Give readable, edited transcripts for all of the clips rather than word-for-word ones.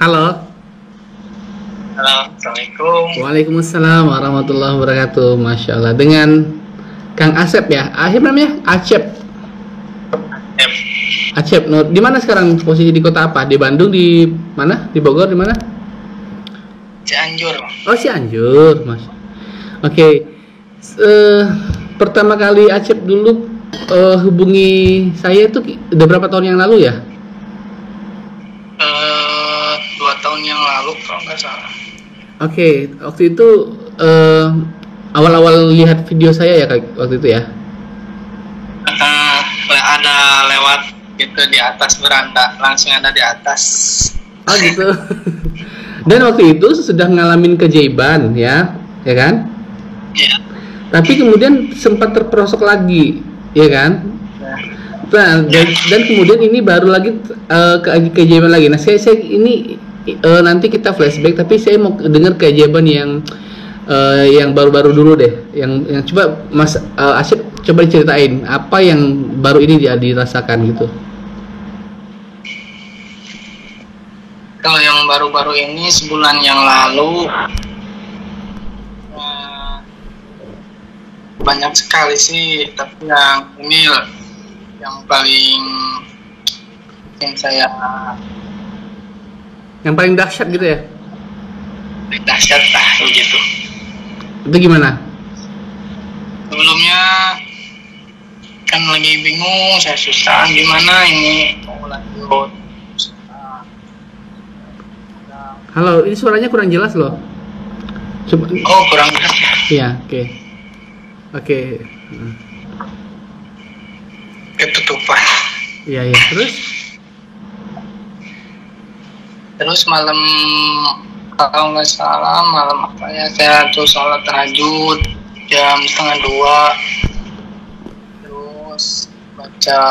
Halo. Halo, Assalamualaikum. Waalaikumsalam warahmatullahi wabarakatuh. Masya Allah. Dengan Kang Asep ya? Asep namanya? Acep. F. Acep. Nur. Di mana sekarang posisi di kota apa? Di Bandung? Di mana? Di Bogor? Di mana? Cianjur. Oh, Cianjur, Mas. Oke. Pertama kali Acep dulu hubungi saya itu udah berapa tahun yang lalu ya? 2 tahun yang lalu kalau nggak salah. Oke, waktu itu awal-awal lihat video saya ya waktu itu ya. Ada lewat gitu di atas beranda, langsung ada di atas. Oh gitu. Dan waktu itu sudah ngalamin keajaiban ya kan? Iya. Tapi kemudian sempat terperosok lagi, ya kan? Nah, dan kemudian ini baru lagi keajaiban lagi. Nah, saya ini nanti kita flashback, tapi saya mau dengar keajaiban yang baru-baru dulu deh. Yang coba Mas Asep coba diceritain apa yang baru ini dia dirasakan gitu. Kalau yang baru-baru ini sebulan yang lalu banyak sekali sih, tapi yang ini yang paling yang saya Yang paling dahsyat gitu ya? dahsyat lah begitu. Itu gimana? Sebelumnya kan lagi bingung, saya susah gimana ini mau lanjut. Halo, ini suaranya kurang jelas loh. Coba. Oh, kurang jelas ya. Iya, oke. Ketutupan. Iya. Terus malam kalau nggak salah malam apa ya, saya tuh sholat tahajud jam 1:30. Terus baca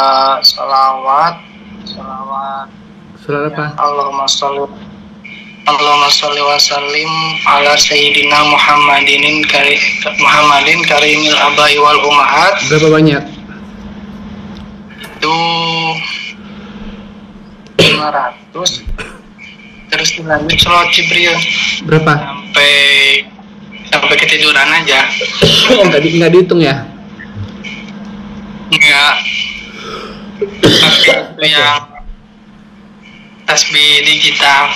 sholawat Suara apa? Allahumma sholli wa sallim ala sayyidina Muhammadin karimil abai wal ummahat. Berapa banyak? Itu 500. Terus dilanjut sholat Jibril Berapa? sampai ketiduran aja. Nggak dihitung ya? Enggak. Tapi itu yang tasbih digital.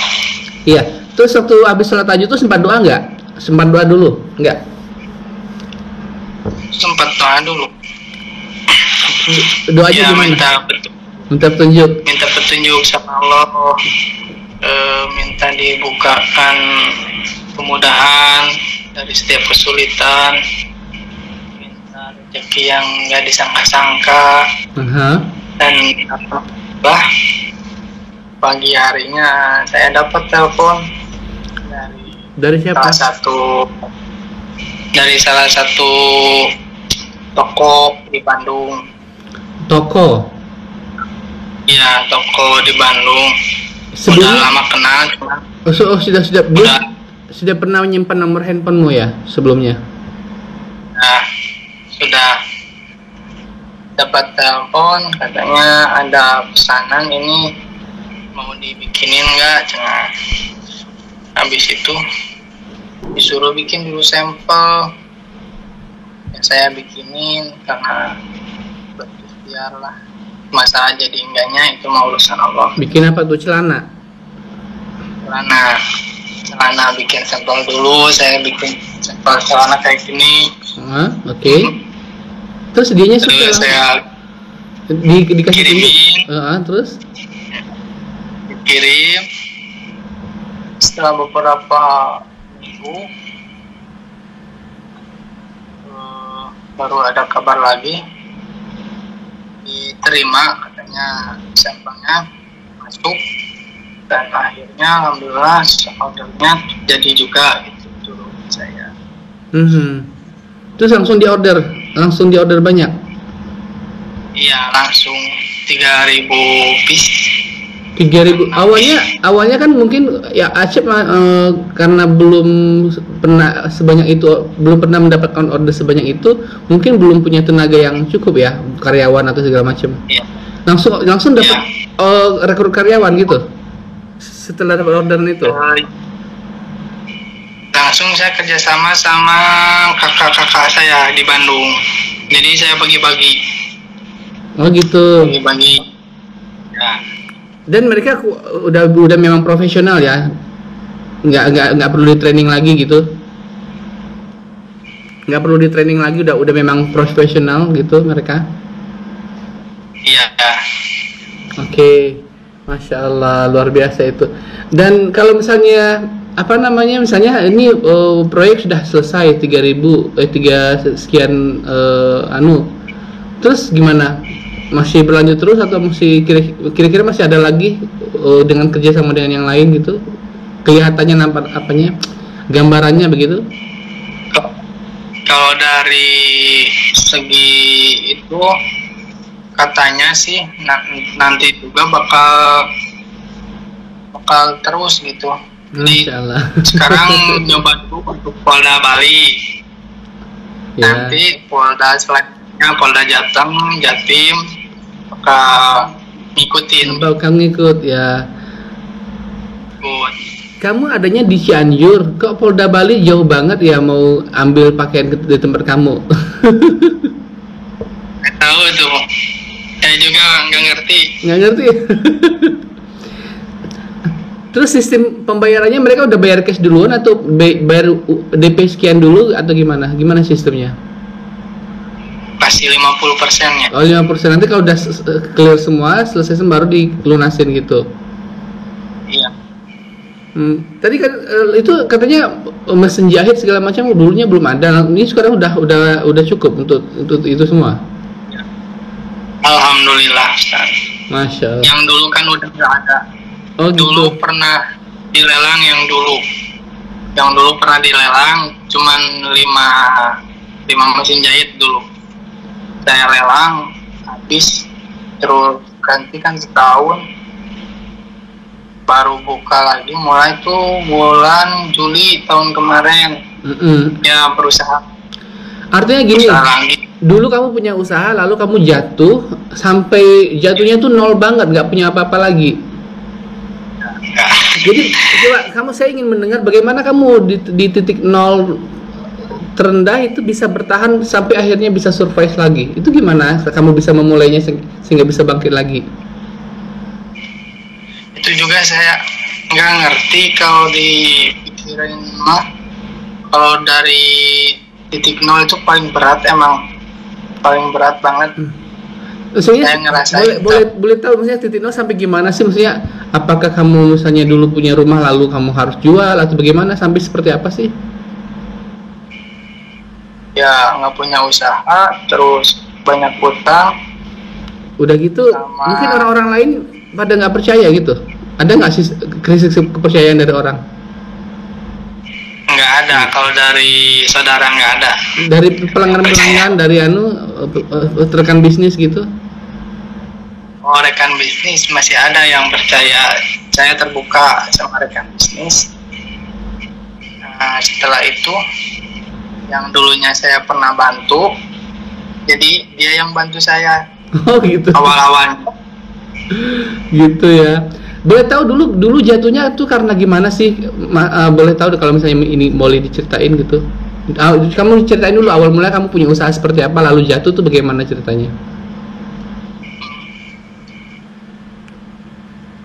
Iya. Terus waktu habis sholat tahajud tuh sempat doa nggak? Sempat doa dulu? Nggak? Sempat doa dulu. Doanya Ya, gimana? minta Minta petunjuk. sama Allah. Minta dibukakan kemudahan dari setiap kesulitan, minta rezeki yang nggak disangka-sangka. Dan pagi harinya saya dapat telepon Dari siapa? dari salah satu toko di Bandung. Toko. Iya, toko di Bandung. Sebelumnya? Udah lama kenal. Sudah. Dia sudah pernah menyimpan nomor handphonemu ya sebelumnya? Nah, sudah dapat telepon, katanya ada pesanan ini mau dibikinin nggak? Cuma habis itu disuruh bikin dulu sampel. Ya, saya bikinin karena berikhtiar lah. Masalah jadi enggaknya itu mau urusan Allah. Bikin apa tuh? Celana Bikin sampel dulu. Saya bikin sampel celana kayak gini. Oke. Terus dianya suka saya dikasih tunjuk. Terus dikirim. Setelah beberapa minggu baru ada kabar lagi, diterima katanya sampelnya masuk, dan akhirnya alhamdulillah ordernya jadi juga gitu turun saya. Terus langsung diorder banyak? Iya, langsung 3.000 piece. 3.000. Awalnya kan mungkin ya Acep karena belum pernah mendapatkan order sebanyak itu, mungkin belum punya tenaga yang cukup ya, karyawan atau segala macam. Iya. Langsung dapat rekrut karyawan gitu. setelah dapat orderan itu? Langsung saya kerjasama sama kakak-kakak saya di Bandung. Jadi saya bagi-bagi. Oh gitu. Bagi-bagi. Ya. Dan mereka udah memang profesional ya, nggak perlu di training lagi gitu, nggak perlu di training lagi, udah memang profesional gitu mereka. Iya. Oke, masya Allah, luar biasa itu. Dan kalau misalnya apa namanya, misalnya ini proyek sudah selesai 3 sekian terus gimana? Masih berlanjut terus atau masih kira-kira masih ada lagi dengan kerja sama dengan yang lain gitu? Kelihatannya nampak apanya, gambarannya begitu? Kalau dari segi itu katanya sih nanti juga bakal terus gitu. Jadi sekarang nyoba dulu untuk Polda Bali. Ya. Nanti Polda selanjutnya Polda Jateng, Jatim bakal ngikutin. Bakal ngikut ya. Ikut. Kamu adanya di Cianjur, kok Polda Bali jauh banget ya mau ambil pakaian di tempat kamu? Nggak tahu tuh, saya juga nggak ngerti. Nggak ngerti. Terus sistem pembayarannya mereka udah bayar cash duluan atau bayar DP sekian dulu atau gimana? Gimana sistemnya? Pasti 50%-nya. Oh 50%, nanti kalau udah clear semua, selesai baru dilunasin gitu? Iya. Tadi kan itu katanya mesin jahit segala macam dulunya belum ada. Ini sekarang udah cukup untuk itu semua. Alhamdulillah, Ustaz. Masya Allah. Yang dulu kan udah nggak ada. Oh gitu. Dulu pernah dilelang yang dulu pernah dilelang cuman 5 mesin jahit dulu. Saya lelang habis, terus ganti kan setahun. Baru buka lagi mulai tuh bulan Juli tahun kemarin. Ya berusaha. Artinya gini, dulu kamu punya usaha lalu kamu jatuh, sampai jatuhnya tuh nol banget, nggak punya apa-apa lagi. Jadi coba saya ingin mendengar bagaimana kamu di titik nol terendah itu bisa bertahan sampai akhirnya bisa survive lagi. Itu gimana kamu bisa memulainya sehingga bisa bangkit lagi? Itu juga saya nggak ngerti kalau dipikirin mah. Kalau dari titik nol itu paling berat, emang paling berat banget. Saya ngerasain. Boleh tahu maksudnya titik nol sampai gimana sih, maksudnya apakah kamu misalnya dulu punya rumah lalu kamu harus jual atau bagaimana, sampai seperti apa sih? Ya nggak punya usaha, terus banyak utang. Udah gitu mungkin orang-orang lain pada nggak percaya gitu. Ada nggak sih krisis kepercayaan dari orang? Nggak ada, kalau dari saudara nggak ada. Dari pelanggan dari rekan bisnis gitu? Oh, rekan bisnis masih ada yang percaya. Saya terbuka sama rekan bisnis. Nah, setelah itu yang dulunya saya pernah bantu, jadi dia yang bantu saya. Oh gitu. Awal-awalnya. Gitu ya. Boleh tahu dulu jatuhnya tuh karena gimana sih? Boleh tahu kalau misalnya ini boleh diceritain gitu. Kamu ceritain dulu awal mula kamu punya usaha seperti apa, lalu jatuh tuh bagaimana ceritanya?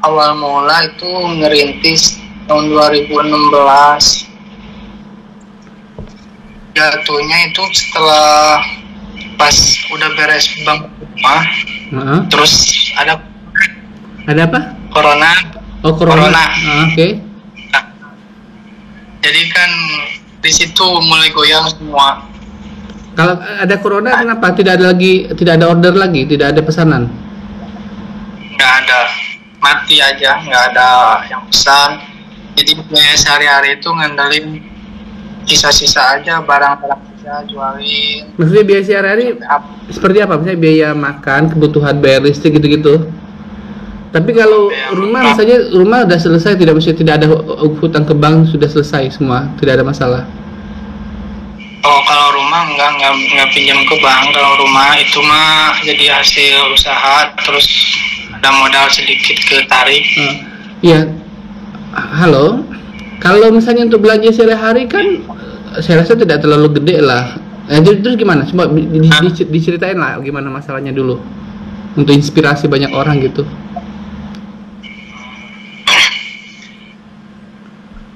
Awal mula itu ngerintis tahun 2016. Jatuhnya itu setelah pas udah beres bangun rumah. Terus ada apa? Corona. Oh, corona. Oke. Nah, jadi kan di situ mulai goyang semua. Kalau ada corona, kenapa tidak ada order lagi, tidak ada pesanan? Nggak ada, mati aja, nggak ada yang pesan. Jadi sehari-hari itu ngandelin sisa-sisa aja, barang-barang sisa jualin. Maksudnya biaya sehari-hari seperti apa? Misalnya biaya makan, kebutuhan bayar listrik gitu-gitu. Tapi kalau rumah, misalnya rumah udah selesai, tidak ada hutang ke bank, sudah selesai semua, tidak ada masalah. Oh, kalau rumah nggak pinjam ke bank. Kalau rumah itu mah jadi hasil usaha, terus ada modal sedikit ke tarik. Iya. halo. Kalau misalnya untuk belanja sehari-hari kan saya rasa tidak terlalu gede lah. Terus gimana? Coba diceritain lah gimana masalahnya dulu. Untuk inspirasi banyak orang gitu.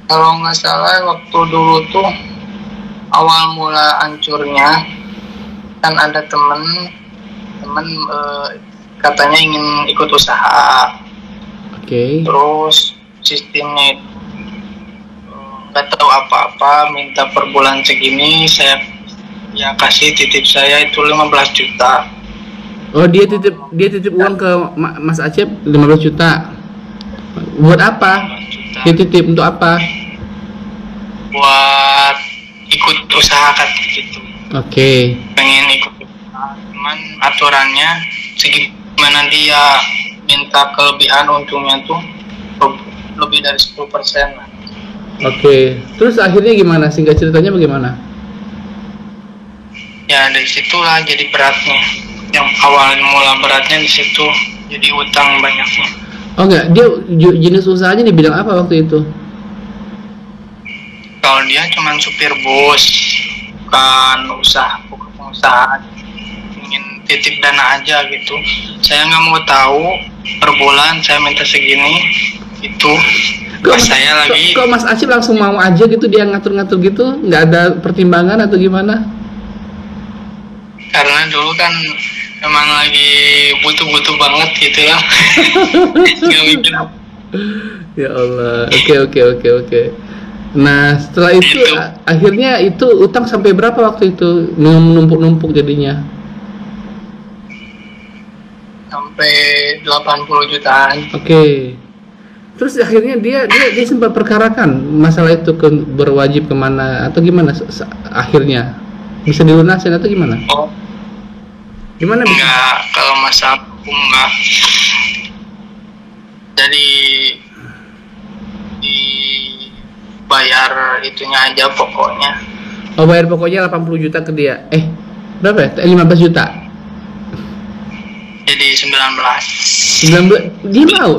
Kalau nggak salah waktu dulu tuh awal mula hancurnya kan ada temen katanya ingin ikut usaha. Oke. Terus sistemnya itu nggak tahu apa-apa, minta per bulan segini, saya ya kasih titip saya itu 15 juta. Oh, dia titip uang ke Mas Acep 15 juta. Buat apa? 15 juta. Dia titip untuk apa? Buat ikut usaha kata gitu. Oke. Pengen ikut usaha, cuman aturannya segimana dia minta kelebihan untungnya tuh lebih dari 10% lah. Oke. Terus akhirnya gimana? Singkat ceritanya bagaimana? Ya dari situlah jadi beratnya. Yang awal mula beratnya di situ, jadi utang banyaknya. Oh enggak, dia jenis usahanya di bidang apa waktu itu? Kalau dia cuma supir bus, bukan usaha, ingin titip dana aja gitu. Saya nggak mau tahu per bulan saya minta segini, itu. Kok Mas Acip langsung mau aja gitu, dia ngatur-ngatur gitu, nggak ada pertimbangan atau gimana? Karena dulu kan emang lagi butuh-butuh banget gitu ya. Nggak mikir. Ya Allah, oke. Nah setelah itu akhirnya itu utang sampai berapa waktu itu, numpuk-numpuk jadinya? Sampai 80 jutaan. Oke. Terus akhirnya dia sempat perkarakan masalah itu berwajib kemana atau gimana? Akhirnya bisa dilunasin atau gimana? Oh. Gimana? Enggak, kalau masalah hukum enggak. Jadi dibayar itunya aja pokoknya. Oh, bayar pokoknya 80 juta ke dia. Berapa ya? 15 juta. Jadi 19.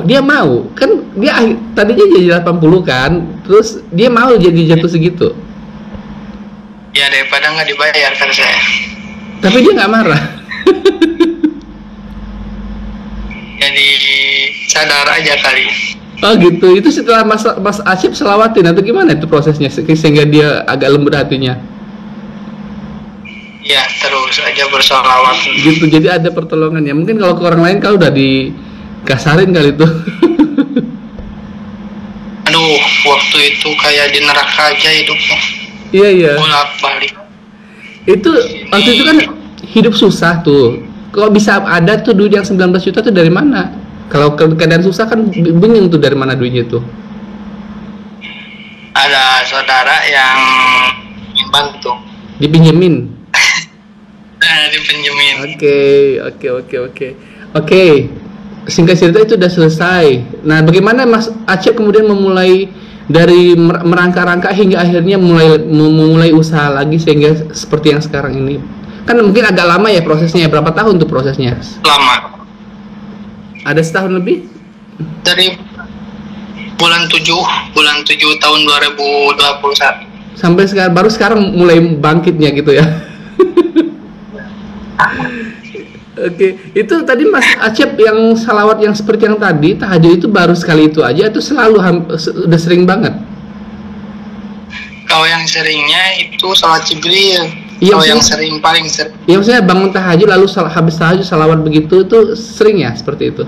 Dia mau. Kan dia tadinya jadi 80 kan. Terus dia mau jadi jatuh segitu. Ya daripada nggak dibayar kan saya. Tapi dia nggak marah. Jadi sadar aja kali. Oh gitu. Itu setelah Mas Acip selawatin atau gimana itu prosesnya sehingga dia agak lembut hatinya? Ya terus aja bersolawat. Gitu. Jadi ada pertolongan ya. Mungkin kalau ke orang lain kalau udah dikasarin kali itu. Aduh, waktu itu kayak di neraka aja hidupnya. Iya. Bolak-balik. Itu waktu itu kan hidup susah tuh. Kok bisa ada tuh duit yang 19 juta tuh dari mana? Kalau keadaan susah kan bingung tuh dari mana duitnya tuh. Ada saudara yang bantu. Dipinjemin. Dipinjemin. Oke. Singkat cerita itu udah selesai. Nah, bagaimana Mas Acep kemudian memulai dari merangkak-rangkak hingga akhirnya memulai usaha lagi sehingga seperti yang sekarang ini? Kan mungkin agak lama ya prosesnya. Berapa tahun tuh prosesnya? Lama. Ada setahun lebih? Dari bulan 7 tahun 2021. Sampai baru sekarang mulai bangkitnya gitu ya. Oke, itu tadi Mas Acep yang salawat yang seperti yang tadi tahajud itu baru sekali itu aja, itu selalu udah sering banget. Kalau yang seringnya itu salat Jibril. Iya, kalau yang paling sering. Iya, maksudnya bangun tahajud lalu habis tahajud salawat begitu itu sering ya seperti itu.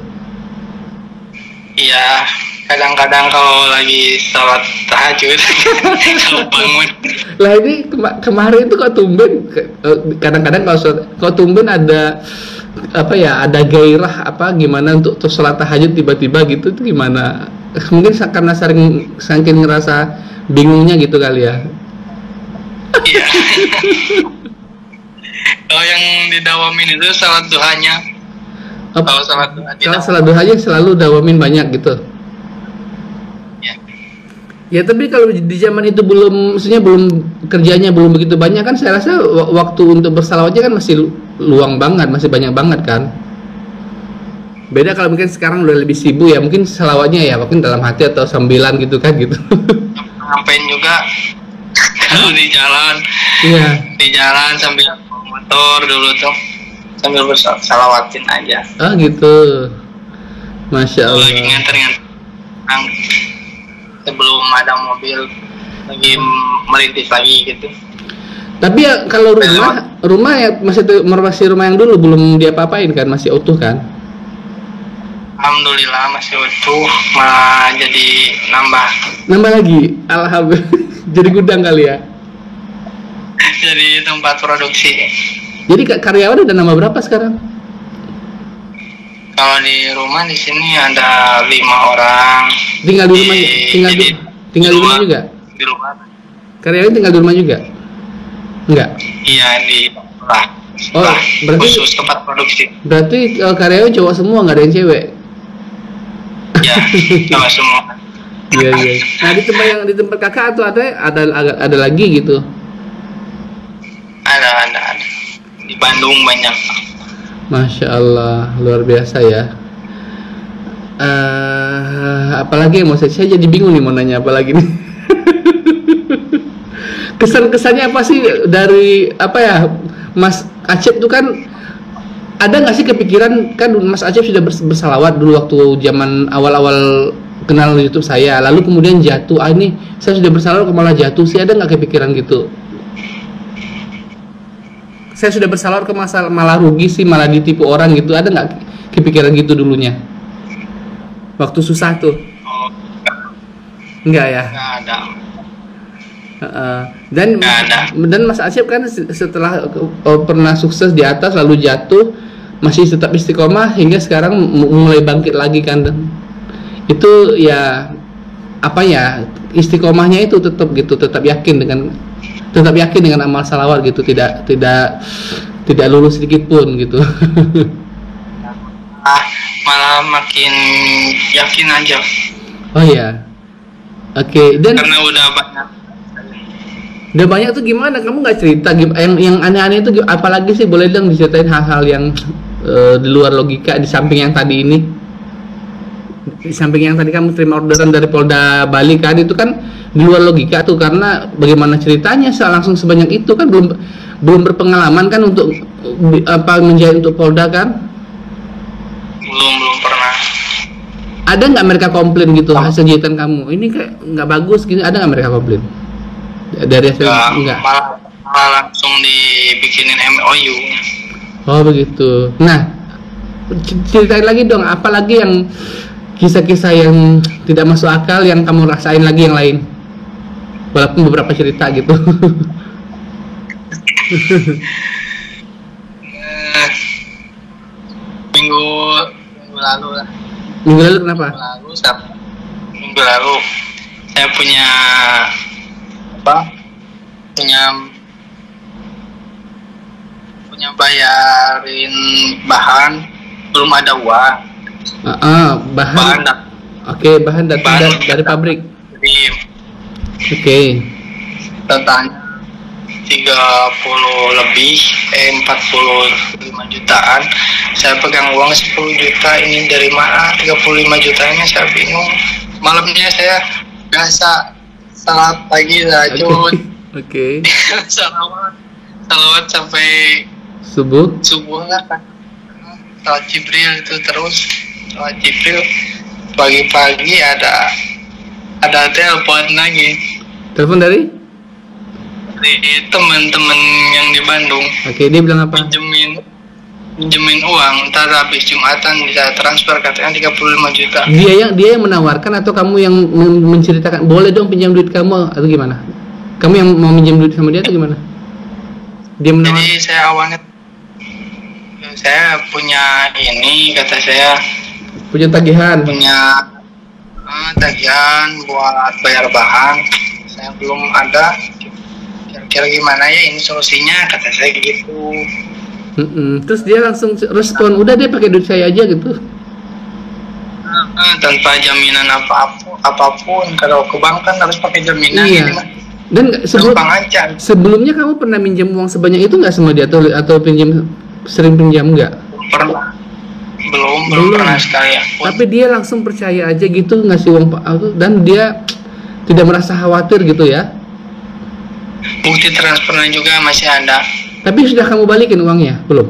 Iya, kadang-kadang kalau lagi salat tahajud kalau bangun. Lah ini kemarin itu kok tumben kadang-kadang kalau tumben ada ada gairah gimana untuk sholat tahajud tiba-tiba gitu itu gimana? Mungkin karena saking ngerasa bingungnya gitu kali ya. Iya. Kalau yang didawamin itu salat duhanya. Kalau salat duhanya selalu dawamin banyak gitu. Ya tapi kalau di zaman itu maksudnya kerjanya belum begitu banyak kan, saya rasa waktu untuk bersalawatnya kan masih luang banget, masih banyak banget kan. Beda kalau mungkin sekarang udah lebih sibuk ya, mungkin selawatnya ya mungkin dalam hati atau sambilan gitu kan gitu. Ngapain juga kalau di jalan. Iya. Di jalan sambil motor dulu tuh sambil bersalawatin aja. Ah gitu. Masya Allah. Lagi nganter-nganter sebelum ada mobil lagi merintis lagi gitu. Tapi ya kalau rumah ya masih rumah yang dulu belum diapa-apain kan, masih utuh kan? Alhamdulillah masih utuh, malah jadi nambah lagi, alhamdulillah. Jadi gudang kali ya. Jadi tempat produksi. Jadi karyawan udah nambah berapa sekarang? Kalau di rumah di sini ada 5 orang. Tinggal di rumah, tinggal di rumah juga. Di rumah. Karyawan tinggal di rumah juga? Enggak. Iya di sekolah. Oh, berarti khusus tempat produksi. Berarti karyawan cowok semua, nggak ada yang cewek? Ya, cowok semua. Iya. Nah di tempat kakak tuh ada lagi gitu? Ada. Di Bandung banyak. Masya Allah, luar biasa ya. Apalagi yang mau saya jadi bingung nih mau nanya apa lagi nih. Kesan-kesannya apa sih dari apa ya Mas Acep tuh kan, ada nggak sih kepikiran kan Mas Acep sudah bersalawat dulu waktu zaman awal-awal kenal YouTube saya, lalu kemudian jatuh, ini saya sudah bersalawat malah jatuh sih, ada nggak kepikiran gitu? Saya sudah bersalawat ke malah rugi sih, malah ditipu orang gitu, ada nggak kepikiran gitu dulunya waktu susah tuh? Enggak ya? Nggak ada. Dan Mas Acep kan setelah pernah sukses di atas lalu jatuh, masih tetap istiqomah hingga sekarang mulai bangkit lagi kan. Dan itu ya apa ya, istiqomahnya itu tetap yakin dengan amal salawat gitu, tidak lulus sedikit pun gitu. Malah makin yakin aja. Oh ya, oke. Dan karena udah banyak tuh gimana? Kamu nggak cerita yang aneh-aneh itu apalagi sih? Boleh dong diceritain hal-hal yang di luar logika, di samping yang tadi ini. Di samping yang tadi kamu terima orderan dari Polda Bali kan, itu kan di luar logika tuh, karena bagaimana ceritanya langsung sebanyak itu kan, belum berpengalaman kan untuk menjahit untuk Polda kan? Belum pernah. Ada nggak mereka komplain gitu hasil jahitan kamu? Ini kayak nggak bagus gitu, ada nggak mereka komplain? Dari hasil enggak? Malah langsung dibikinin MOU. Oh begitu. Nah, ceritain lagi dong, apalagi yang kisah-kisah yang tidak masuk akal yang kamu rasain lagi yang lain, walaupun beberapa cerita gitu. Minggu lalu lah. Minggu lalu kenapa? Minggu lalu saya punya bayarin bahan, belum ada uang. Bahan. Oke, bahan datang dari pabrik. Oke. Totalnya 30 lebih, 45 jutaan. Saya pegang uang 10 juta, ini dari mana 35 jutanya saya bingung. Malamnya saya biasa salat pagi lanjut. Oke. Salawat sampai subuh lah kan. Salat Jibril itu terus. Salat Jibril pagi-pagi ada telepon lagi. Telepon dari teman-teman yang di Bandung. Oke, dia bilang apa? Pinjemin uang, ntar habis Jumatan bisa transfer, katanya 35 juta. Dia yang menawarkan atau kamu yang menceritakan, boleh dong pinjam duit kamu atau gimana? Kamu yang mau pinjam duit sama dia atau gimana? Dia menawarkan. Jadi saya punya ini, kata saya punya tagihan buat bayar bahan, saya belum ada. Kira-kira gimana ya ini solusinya, kata saya gitu. Terus dia langsung respon, udah deh pakai duit saya aja gitu. Tanpa jaminan apapun. Kalau ke bank kan harus pakai jaminan. Iya. Dan sebelumnya kamu pernah minjam uang sebanyak itu nggak sama dia, atau sering pinjam nggak? belum pernah sekali ya. Tapi dia langsung percaya aja gitu ngasih uang Pak Auto, dan dia tidak merasa khawatir gitu ya. Bukti transfernya juga masih ada. Tapi sudah kamu balikin uangnya? Belum?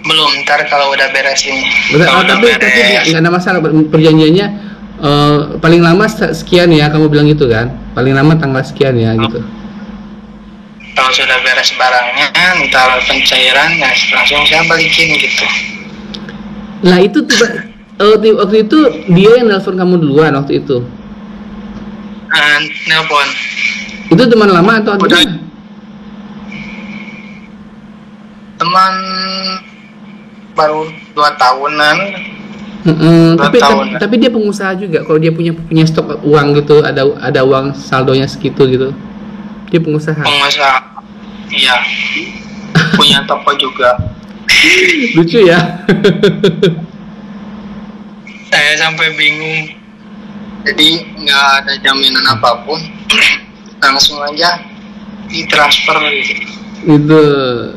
Belum, ntar kalau udah beres ini. Tapi nggak ada masalah, perjanjiannya paling lama sekian ya, kamu bilang gitu kan? Paling lama tanggal sekian ya gitu. Kalau sudah beres barangnya, ntar pencairan, ya langsung saya balikin gitu. Nah itu tiba waktu itu dia yang nelpon kamu duluan waktu itu? Nelpon. Itu teman lama atau gimana? Teman baru 2 tahunan. Tapi dia pengusaha juga. Kalau dia punya stok uang gitu, ada uang saldonya segitu gitu. Dia pengusaha. Iya. Punya toko juga. Lucu ya. Saya sampai bingung. Jadi nggak ada jaminan apapun. Langsung aja ditransfer gitu. Itu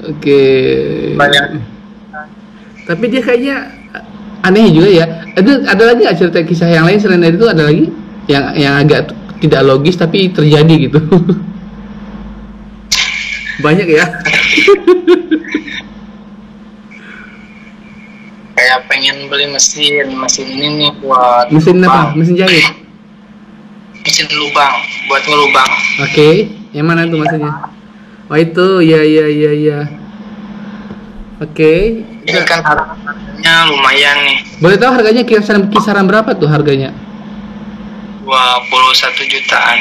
oke. Banyak. Tapi dia kayaknya aneh juga ya. Ada lagi nggak cerita kisah yang lain selain itu? Ada lagi yang agak tidak logis tapi terjadi gitu? Banyak ya. Kayak pengen beli mesin ini nih buat mesin lubang. apa? Mesin jahit? Mesin lubang, buat ngelubang. Oke. Yang mana tuh mesinnya? Oh itu, ya. Oke. Ini kan harganya lumayan nih. Boleh tahu harganya kisaran berapa tuh harganya? 21 jutaan.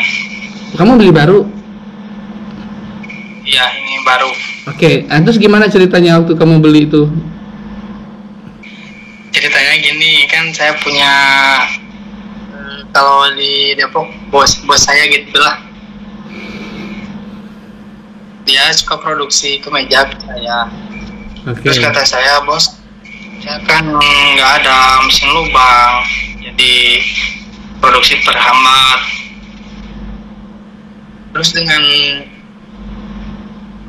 Kamu beli baru? Iya, ini baru. Oke. Terus gimana ceritanya waktu kamu beli itu? Ceritanya gini, kan saya punya kalau di Depok bos saya gitu lah. Dia suka produksi kemeja saya. Okay. Terus kata saya, bos, saya kan nggak ada mesin lubang, jadi produksi terhambat. Terus dengan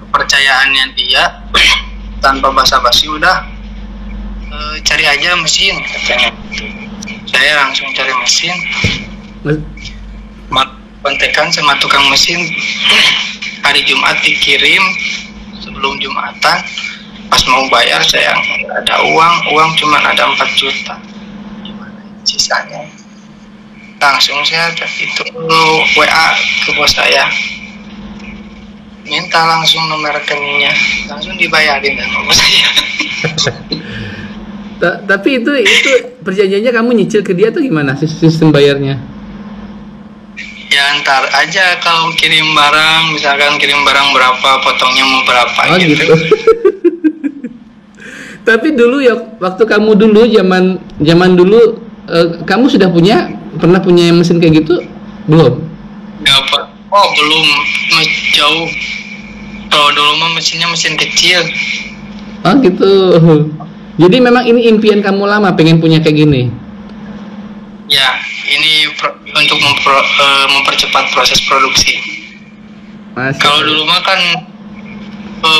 kepercayaannya dia, tanpa basa-basi udah cari aja mesin katanya. Saya langsung cari mesin, kontekan sama tukang mesin. Hari Jumat dikirim, sebelum Jumatan pas mau bayar saya nggak ada uang cuma ada 4 juta. Gimana sisanya? Langsung saya itu WA ke bos saya, minta langsung nomor rekeningnya, langsung dibayarin sama bos saya. Tapi itu perjanjiannya kamu nyicil ke dia atau gimana sistem bayarnya? Ya ntar aja kalau kirim barang, misalkan kirim barang berapa, potongnya mau berapa gitu. Tapi dulu ya, waktu kamu dulu zaman dulu kamu sudah pernah punya mesin kayak gitu? Belum? Nggak apa. Oh belum, jauh. Kalau dulu mah mesinnya mesin kecil. Oh gitu. Jadi memang ini impian kamu lama pengen punya kayak gini? Ya, ini untuk mempercepat proses produksi. Kalau dulu mah kan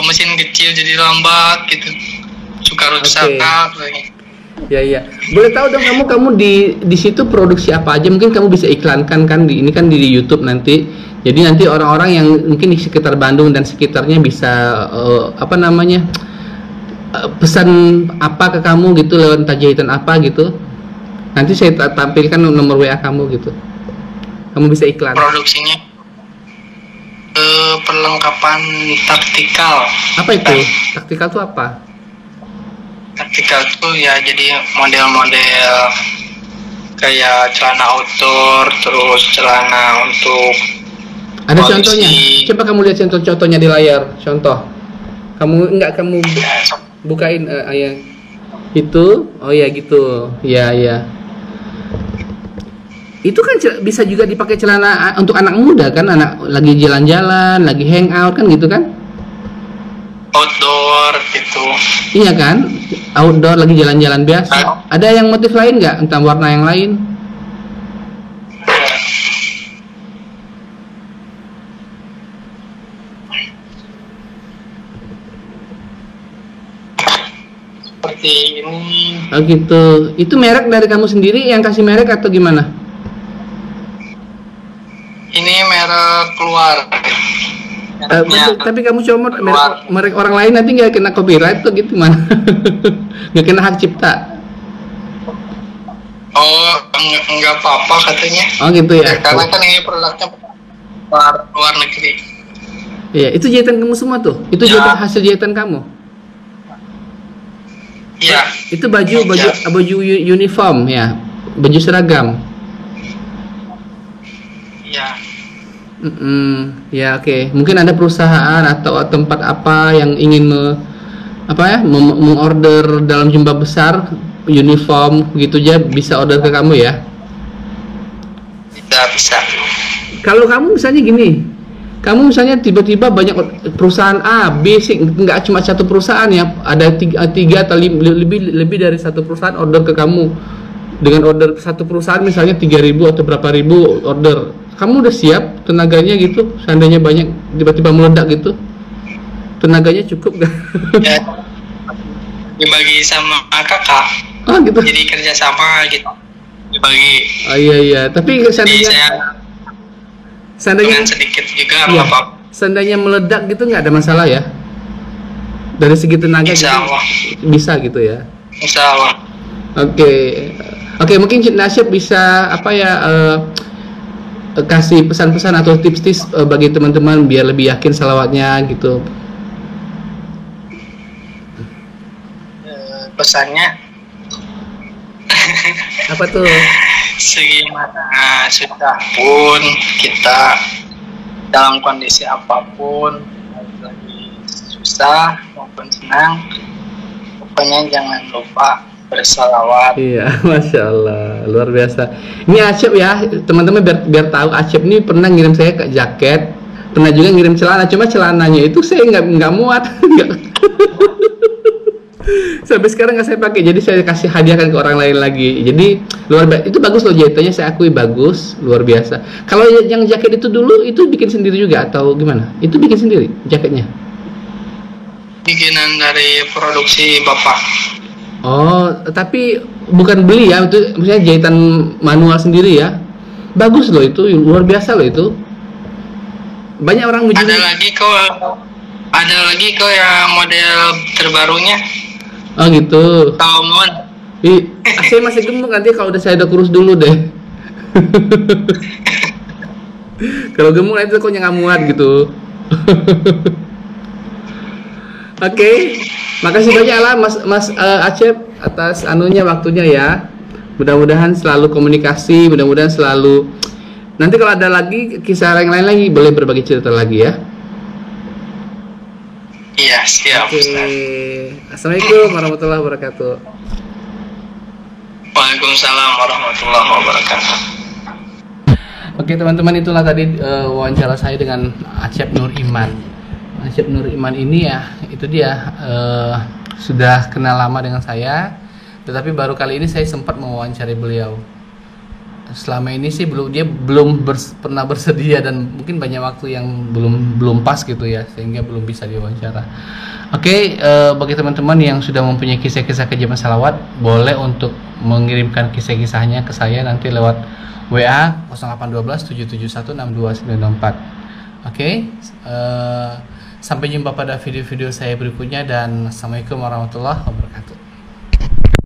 mesin kecil jadi lambat gitu, suka rusak. Okay. Ya. Boleh tahu dong kamu di situ produksi apa aja? Mungkin kamu bisa iklankan kan ini kan di YouTube nanti. Jadi nanti orang-orang yang mungkin di sekitar Bandung dan sekitarnya bisa pesan apa ke kamu gitu lewat entah jahitan apa gitu. Nanti saya tampilkan nomor WA kamu gitu. Kamu bisa iklan. Produksinya perlengkapan taktikal. Apa itu? Taktikal itu apa? Taktikal itu ya jadi model-model kayak celana outdoor, terus celana untuk ada contohnya? Coba kamu lihat contohnya di layar. Contoh. Kamu bukain ayah. Itu, oh ya gitu. Ya. Itu kan bisa juga dipakai celana untuk anak muda kan, anak lagi jalan-jalan, lagi hangout kan gitu kan? Outdoor gitu. Iya kan? Outdoor lagi jalan-jalan biasa. Ada yang motif lain nggak? Entah warna yang lain? seperti ini. Oh gitu. Itu merek dari kamu sendiri yang kasih merek atau gimana? Ini merek keluar. Betul, tapi kamu comot merek orang lain nanti nggak kena copyright tuh gitu mana? Nggak kena hak cipta? Oh, enggak apa-apa katanya. Oh gitu ya? Karena kan ini produknya luar negeri. Iya, itu jahitan kamu semua tuh? Itu jahitan hasil jahitan kamu? Iya. Itu baju uniform ya, baju seragam. Iya. Ya oke. Mungkin ada perusahaan atau tempat apa yang ingin mengorder dalam jumlah besar uniform gitu aja bisa order ke kamu ya? Bisa. Kalau kamu misalnya gini, kamu misalnya tiba-tiba banyak perusahaan A, B sih, nggak cuma satu perusahaan ya, ada tiga atau lebih dari satu perusahaan order ke kamu dengan order satu perusahaan misalnya 3.000 atau berapa ribu order, kamu udah siap tenaganya gitu? Seandainya banyak tiba-tiba meledak gitu, tenaganya cukup nggak? Ya, dibagi sama kakak. Oh gitu. Jadi kerja sama gitu, dibagi. Oh iya. Tapi seandainya sedikit juga iya, apa? Seandainya meledak gitu nggak ada masalah ya? Dari segi tenaga gitu, bisa gitu ya? Insya Allah. Oke, mungkin Cik Nasyib bisa kasih pesan-pesan atau tips-tips bagi teman-teman biar lebih yakin salawatnya gitu. Pesannya apa tuh? Segimana sudah pun kita dalam kondisi apapun, lagi susah maupun senang, pokoknya jangan lupa bersalawat. Iya, masya Allah, luar biasa. Ini Acep ya, teman-teman biar tahu, Acep ini pernah ngirim saya ke jaket, pernah juga ngirim celana, cuma celananya itu saya nggak muat. Sampai sekarang nggak saya pakai, jadi saya kasih hadiahkan ke orang lain lagi. Jadi luar biasa, itu bagus loh jahitannya, saya akui bagus, luar biasa. Kalau yang jaket itu dulu itu bikin sendiri juga atau gimana? Itu bikin sendiri jaketnya? Bikinan dari produksi bapak. Oh, tapi bukan beli ya, itu maksudnya jahitan manual sendiri ya? Bagus loh itu, luar biasa loh itu. Banyak orang Ada lagi kok yang model terbarunya. Oh gitu. Tahu mon? Saya masih gemuk, nanti kalau saya udah kurus dulu deh. Kalau gemuk nanti kok nggak muat gitu. Oke. Makasih banyak lah Mas Acep atas waktunya ya. Mudah-mudahan selalu komunikasi, mudah-mudahan selalu. Nanti kalau ada lagi kisah yang lain lagi boleh berbagi cerita lagi ya. Iya, siap. Oke. Assalamualaikum warahmatullahi wabarakatuh. Waalaikumsalam warahmatullahi wabarakatuh. Oke teman-teman, itulah tadi wawancara saya dengan Acep Nur Iman. Acep Nur Iman ini ya, itu dia sudah kenal lama dengan saya, tetapi baru kali ini saya sempat mewawancari beliau. Selama ini sih dia belum pernah bersedia dan mungkin banyak waktu yang belum pas gitu ya, sehingga belum bisa diwawancara. Oke, bagi teman-teman yang sudah mempunyai kisah-kisah kejiwaan salawat, boleh untuk mengirimkan kisah-kisahnya ke saya nanti lewat WA 0812 771 62964. Oke, sampai jumpa pada video-video saya berikutnya dan assalamualaikum warahmatullahi wabarakatuh.